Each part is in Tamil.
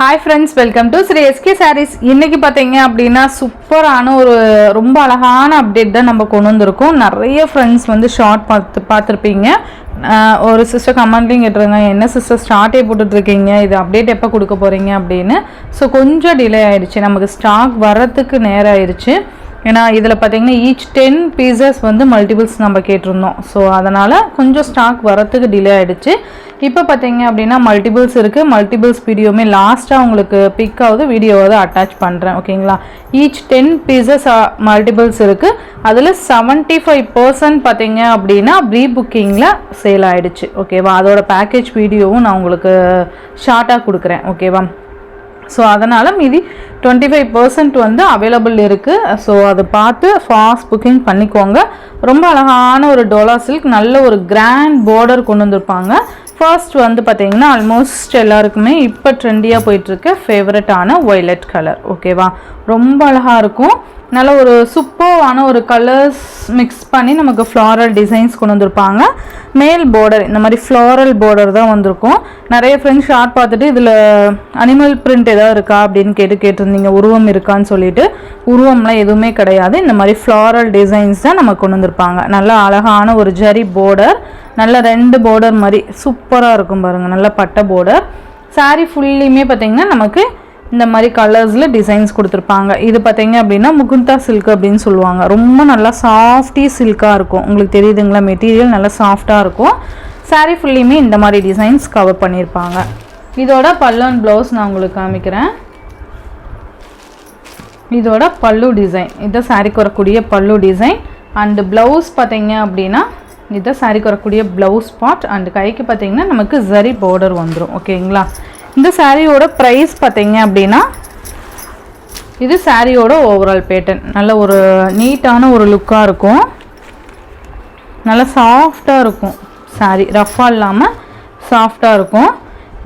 Hi friends, welcome to Sri SK Sarees. இன்னைக்கு பாத்தீங்க அப்படினா சூப்பரான ஒரு ரொம்ப அழகான அப்டேட் தான் நம்ம கொண்டு வந்திருக்கோம். நிறைய फ्रेंड्स வந்து ஷார்ட் பார்த்திருப்பீங்க. ஒரு சிஸ்டர் கமெண்ட்லயும் கேட்டிருந்தாங்க, என்ன சிஸ்டர் ஸ்டார்ட்டே போட்டுட்டு இருக்கீங்க, இது அப்டேட் எப்போ கொடுக்க போறீங்க அப்படின்னு. ஸோ கொஞ்சம் டிலே ஆயிடுச்சு, நமக்கு ஸ்டாக் வரத்துக்கு நேரம் ஆயிடுச்சு. ஏன்னா இதில் பார்த்தீங்கன்னா ஈச் 10 பீசஸ் வந்து மல்டிபிள்ஸ் நம்ம கேட்டிருந்தோம். ஸோ அதனால் கொஞ்சம் ஸ்டாக் வரத்துக்கு டிலே ஆகிடுச்சு. இப்போ பார்த்தீங்க அப்படின்னா மல்டிபிள்ஸ் இருக்குது. மல்டிபிள்ஸ் வீடியோவுமே லாஸ்ட்டாக உங்களுக்கு பிக்காவது வீடியோவாவது அட்டாச் பண்ணுறேன், ஓகேங்களா. ஈச் 10 பீசஸ் மல்டிபிள்ஸ் இருக்குது. அதில் 75% பார்த்தீங்க அப்படின்னா ப்ரீ புக்கிங்கில் சேல் ஆகிடுச்சு, ஓகேவா. அதோட பேக்கேஜ் வீடியோவும் நான் உங்களுக்கு ஷார்ட்டாக கொடுக்குறேன், ஓகேவா. ஸோ அதனால் மீதி 25% வந்து அவைலபிள் இருக்குது. ஸோ அதை பார்த்து ஃபாஸ்ட் புக்கிங் பண்ணிக்கோங்க. ரொம்ப அழகான ஒரு டோலா சில்க், நல்ல ஒரு கிராண்ட் பார்டர் கொண்டு வந்திருப்பாங்க. ஃபர்ஸ்ட் வந்து பார்த்தீங்கன்னா ஆல்மோஸ்ட் எல்லாருக்குமே இப்போ ட்ரெண்டியாக போயிட்டுருக்கு ஃபேவரட்டான ஒய்லட் கலர், ஓகேவா. ரொம்ப அழகாக இருக்கும். நல்ல ஒரு சூப்பரான ஒரு கலர்ஸ் மிக்ஸ் பண்ணி நமக்கு ஃப்ளாரல் டிசைன்ஸ் கொண்டு வந்திருப்பாங்க. மேல் பார்டர் இந்த மாதிரி ஃப்ளாரல் பார்டர் தான் வந்திருக்கும். நிறைய ஃப்ரெண்ட்ஸ் ஷார்ட் பார்த்துட்டு இதில் அனிமல் பிரிண்ட் ஏதாவது இருக்கா அப்படின்னு கேட்டிருந்தீங்க, உருவம் இருக்கான்னு சொல்லிட்டு. உருவம்லாம் எதுவுமே கிடையாது, இந்த மாதிரி ஃப்ளாரல் டிசைன்ஸ் தான் நமக்கு கொண்டு வந்திருப்பாங்க. நல்ல அழகான ஒரு ஜரி பார்டர், நல்ல 2 பார்டர் மாதிரி சூப்பராக இருக்கும் பாருங்கள், நல்ல பட்டை பார்டர். சாரீ ஃபுல்லியுமே பார்த்திங்கன்னா நமக்கு இந்த மாதிரி கலர்ஸில் டிசைன்ஸ் கொடுத்துருப்பாங்க. இது பார்த்தீங்க அப்படின்னா முகுந்தா சில்க் அப்படின்னு சொல்லுவாங்க. ரொம்ப நல்லா சாஃப்டி சில்காக இருக்கும், உங்களுக்கு தெரியுதுங்களா. மெட்டீரியல் நல்லா சாஃப்டாக இருக்கும். சாரீ ஃபுல்லியுமே இந்த மாதிரி டிசைன்ஸ் கவர் பண்ணியிருப்பாங்க. இதோட பல்லு அண்ட் ப்ளவுஸ் நான் உங்களுக்கு காமிக்கிறேன். இதோட பல்லு டிசைன், இதை சாரீக்கு வரக்கூடிய பல்லு டிசைன். அண்டு ப்ளவுஸ் பார்த்தீங்க அப்படின்னா இதை சாரீக்கு வரக்கூடிய ப்ளவுஸ் பார்ட். அண்டு கைக்கு பார்த்தீங்கன்னா நமக்கு ஜரி பார்டர் வந்துடும், ஓகேங்களா. இந்த சாரியோட ப்ரைஸ் பார்த்தீங்க அப்படின்னா இது சாரியோட ஓவரால் பேட்டர்ன். நல்ல ஒரு நீட்டான ஒரு லுக்காக இருக்கும், நல்லா சாஃப்டாக இருக்கும். சாரி ரஃப்பாக இல்லாமல் சாஃப்டாக இருக்கும்.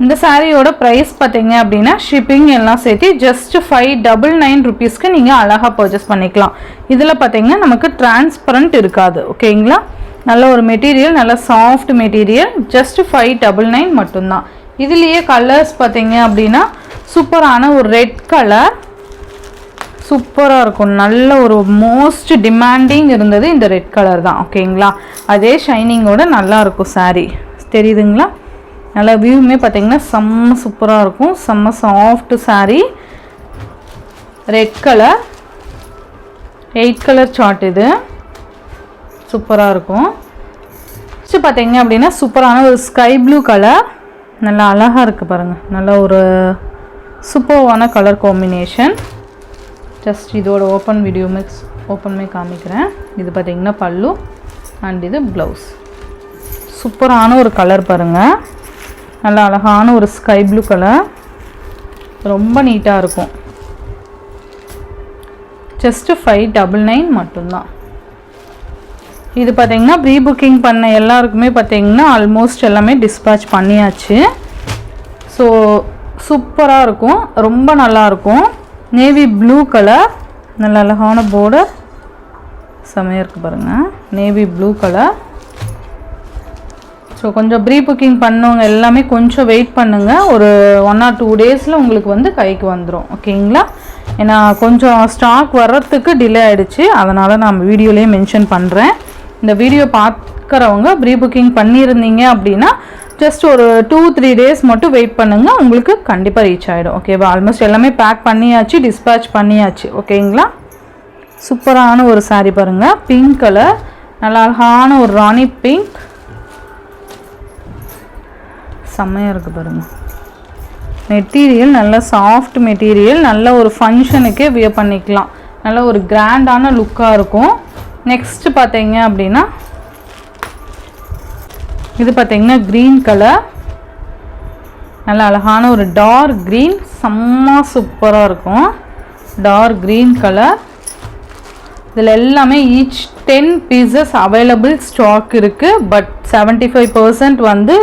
இந்த சாரியோட ப்ரைஸ் பார்த்தீங்க அப்படின்னா ஷிப்பிங் எல்லாம் சேர்த்து ஜஸ்ட் 599 ருபீஸ்க்கு நீங்கள் அழகாக பர்ச்சேஸ் பண்ணிக்கலாம். இதில் பார்த்தீங்கன்னா நமக்கு டிரான்ஸ்பரண்ட் இருக்காது, ஓகேங்களா. நல்ல ஒரு மெட்டீரியல், நல்ல சாஃப்ட் மெட்டீரியல். ஜஸ்ட் 599 மட்டும்தான். இதுலேயே கலர்ஸ் பார்த்தீங்க அப்படின்னா சூப்பரான ஒரு ரெட் கலர் சூப்பராக இருக்கும். நல்ல ஒரு மோஸ்ட் டிமாண்டிங் இருந்தது இந்த ரெட் கலர் தான், ஓகேங்களா. அதே ஷைனிங்கோட நல்லா இருக்கும் சாரீ, தெரியுதுங்களா. நல்லா வியூவுமே பார்த்தீங்கன்னா செம்ம சூப்பராக இருக்கும், செம்ம soft sari. Red colour 8 colour chart, இது சூப்பராக இருக்கும். நெக்ஸ்ட் பார்த்தீங்க அப்படின்னா சூப்பரான ஒரு ஸ்கை ப்ளூ கலர், நல்லா அழகாக இருக்குது பாருங்கள். நல்ல ஒரு சூப்பரான கலர் காம்பினேஷன். ஜஸ்ட் இதோட ஓப்பன்மே காமிக்கிறேன். இது பார்த்திங்கன்னா பல்லு அண்ட் இது ப்ளவுஸ். சூப்பரான ஒரு கலர் பாருங்கள், நல்லா அழகான ஒரு ஸ்கை ப்ளூ கலர், ரொம்ப நீட்டாக இருக்கும். ஜஸ்ட்டு 599 மட்டும்தான். இது பார்த்தீங்கன்னா ப்ரீ புக்கிங் பண்ண எல்லாருக்குமே பார்த்தீங்கன்னா ஆல்மோஸ்ட் எல்லாமே டிஸ்பேட்ச் பண்ணியாச்சு. ஸோ சூப்பராக இருக்கும், ரொம்ப நல்லாயிருக்கும். நேவி ப்ளூ கலர், நல்ல அழகான பார்டர், செமையாக இருக்குது பாருங்கள். Navy blue colour. ஸோ கொஞ்சம் ப்ரீ புக்கிங் பண்ணவங்க எல்லாமே கொஞ்சம் வெயிட் பண்ணுங்கள். ஒரு 1 or 2 டேஸில் உங்களுக்கு வந்து கைக்கு வந்துடும், ஓகேங்களா. ஏன்னா கொஞ்சம் ஸ்டாக் வர்றதுக்கு டிலே ஆகிடுச்சு, அதனால் நான் வீடியோலேயே மென்ஷன் பண்ணுறேன். இந்த வீடியோ பார்க்குறவங்க ப்ரீ புக்கிங் பண்ணியிருந்தீங்க அப்படின்னா ஜஸ்ட் ஒரு 2-3 டேஸ் மட்டும் வெயிட் பண்ணுங்கள், உங்களுக்கு கண்டிப்பாக ரீச் ஆகிடும், ஓகேவா. ஆல்மோஸ்ட் எல்லாமே பேக் பண்ணியாச்சு, டிஸ்பேட்ச் பண்ணியாச்சு, ஓகேங்களா. சூப்பரான ஒரு சாரீ பாருங்கள், பிங்க் கலர், நல்லா அழகான ஒரு ராணி பிங்க், செம்மையாக இருக்குது பாருங்கள். மெட்டீரியல் நல்ல சாஃப்ட் மெட்டீரியல், நல்ல ஒரு ஃபங்க்ஷனுக்கே வியர் பண்ணிக்கலாம். நல்ல ஒரு கிராண்டான லுக்காக இருக்கும். நெக்ஸ்ட் பார்த்தீங்க அப்படின்னா இது பார்த்தீங்கன்னா க்ரீன் கலர், நல்ல அழகான ஒரு டார்க் க்ரீன், செம்ம சூப்பராக இருக்கும். Dark green colour. இதில் எல்லாமே ஈச் 10 பீசஸ் அவைலபிள் ஸ்டாக் இருக்குது. பட் 75% வந்து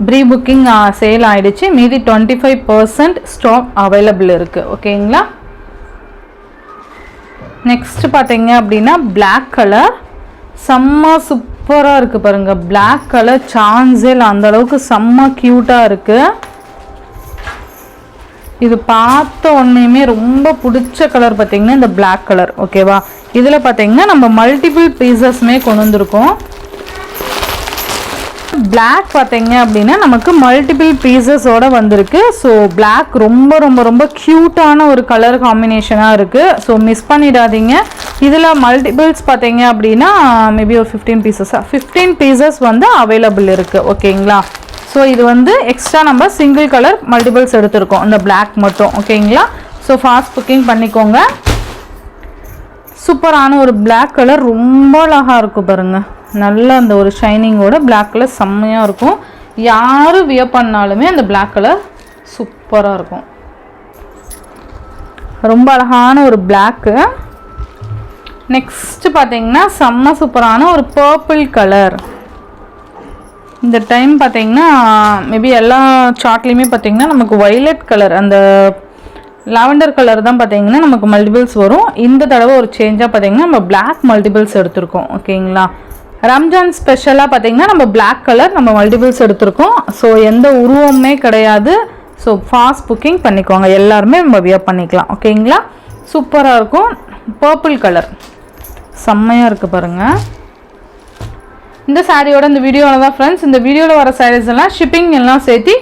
ப்ரீ புக்கிங் சேல் ஆகிடுச்சு. மீதி 25% ஸ்டாக் அவைலபிள் இருக்குது, ஓகேங்களா. நெக்ஸ்ட் பார்த்தீங்க அப்படின்னா பிளாக் கலர், செம்ம சூப்பர் சூப்பராக இருக்குது பாருங்கள். பிளாக் கலர் சான்ஸே இல்லை, அந்தளவுக்கு செம்ம க்யூட்டாக இருக்குது. இது பார்த்த உடனேயுமே ரொம்ப பிடிச்ச கலர் பார்த்தீங்கன்னா இந்த பிளாக் கலர். ஓகேவா, இதில் பார்த்தீங்கன்னா நம்ம மல்டிபிள் பீசஸ்மே கொண்டு வந்திருக்கோம். பிளாக் பார்த்தீங்க அப்படின்னா நமக்கு மல்டிபிள் பீசஸோட வந்திருக்கு. ஸோ பிளாக் ரொம்ப ரொம்ப ரொம்ப க்யூட்டான ஒரு கலர் காம்பினேஷனாக இருக்குது. ஸோ மிஸ் பண்ணிடாதீங்க. இதில் மல்டிபிள்ஸ் பார்த்தீங்க அப்படின்னா மேபி ஒரு 15 பீசஸ் வந்து அவைலபிள் இருக்குது. ஓகேங்களா, ஸோ இது வந்து எக்ஸ்ட்ரா நம்ம சிங்கிள் கலர் மல்டிபிள்ஸ் எடுத்திருக்கோம், இந்த பிளாக் மட்டும். ஓகேங்களா, ஸோ ஃபாஸ்ட் புக்கிங் பண்ணிக்கோங்க. சூப்பரான ஒரு பிளாக் கலர், ரொம்ப அழகாக இருக்கும் பாருங்கள். நல்ல அந்த ஒரு ஷைனிங்கோட பிளாக் கலர் செம்மையாக இருக்கும். யார் வியர் பண்ணாலுமே அந்த பிளாக் கலர் சூப்பராக இருக்கும். ரொம்ப அழகான ஒரு பிளாக்கு. நெக்ஸ்ட்டு பார்த்தீங்கன்னா செம்ம சூப்பரான ஒரு பர்பிள் கலர். இந்த டைம் பார்த்தீங்கன்னா மேபி எல்லா சார்ட்லேயுமே பார்த்தீங்கன்னா நமக்கு வைலட் கலர், அந்த லாவெண்டர் கலர் தான் பார்த்தீங்கன்னா நமக்கு மல்டிபிள்ஸ் வரும். இந்த தடவை ஒரு சேஞ்சாக பார்த்தீங்கன்னா நம்ம பிளாக் மல்டிபிள்ஸ் எடுத்திருக்கோம். ஓகேங்களா, ரம்ஜான் ஸ்பெஷலாக பார்த்தீங்கன்னா நம்ம பிளாக் கலர் நம்ம மல்டிபிள்ஸ் எடுத்திருக்கோம். ஸோ எந்த உருவமே கிடையாது. ஸோ ஃபாஸ்ட் புக்கிங் பண்ணிக்கோங்க, எல்லாருமே நம்ம வியர் பண்ணிக்கலாம். ஓகேங்களா, சூப்பராக இருக்கும். பர்பிள் கலர் செம்மையாக இருக்குது பாருங்கள். இந்த சாரியோட இந்த வீடியோவில் தான் ஃப்ரெண்ட்ஸ், இந்த வீடியோவில் வர சாரீஸ் எல்லாம் ஷிப்பிங் எல்லாம் சேர்த்து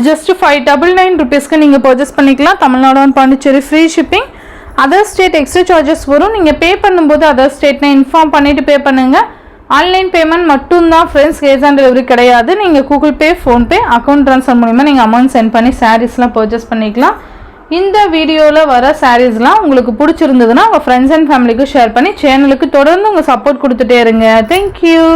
ஜஸ்ட் 599 ருபீஸ்க்கு நீங்கள் பர்ச்சேஸ் பண்ணிக்கலாம். Tamil Nadu and Pondicherry free shipping. Other state extra charges வரும். நீங்கள் பே பண்ணும்போது அதர் ஸ்டேட்னா இன்ஃபார்ம் பண்ணிவிட்டு பே பண்ணுங்கள். ஆன்லைன் பேமெண்ட் மட்டும்தான் ஃப்ரெண்ட்ஸ், கேஷ் ஆன் டெலிவரி கிடையாது. நீங்கள் Google Pay, PhonePe, account transfer மூலிமா நீங்கள் அமௌண்ட் சென்ட் பண்ணி சாரீஸ்லாம் பர்ச்சேஸ் பண்ணிக்கலாம். இந்த வீடியோவில் வர சாரீஸ்லாம் உங்களுக்கு பிடிச்சிருந்ததுன்னா உங்கள் ஃப்ரெண்ட்ஸ் அண்ட் ஃபேமிலிக்கு ஷேர் பண்ணி சேனலுக்கு தொடர்ந்து உங்கள் சப்போர்ட் கொடுத்துட்டே இருங்க. தேங்க்யூ.